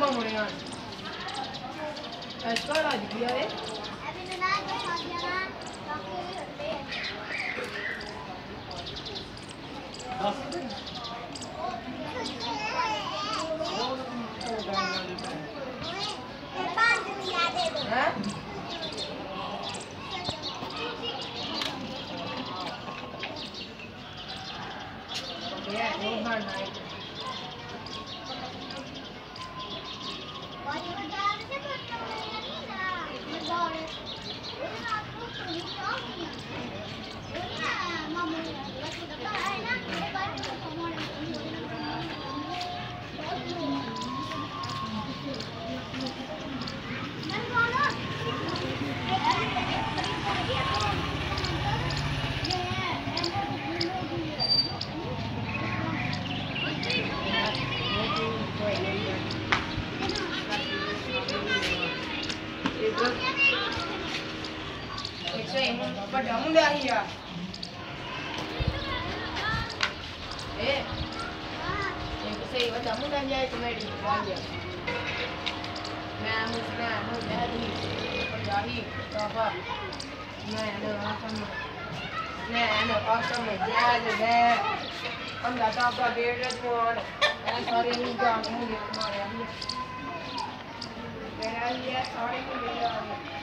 Không rồi anh. Có là gì vậy? Hả? Yeah, đúng hơn này. Bắt đầu muốn ra gì à? Ê, em bắt đầu muốn ra dây tụi mày đi ra gì? Nè, mình ra đi, con gió đi, to không? Nè, được không rồi? Nè, được con xong rồi ra rồi nè. Con đã to qua bia rất ngon. Anh sorry mình cho không được mà em. Cái này sorry mình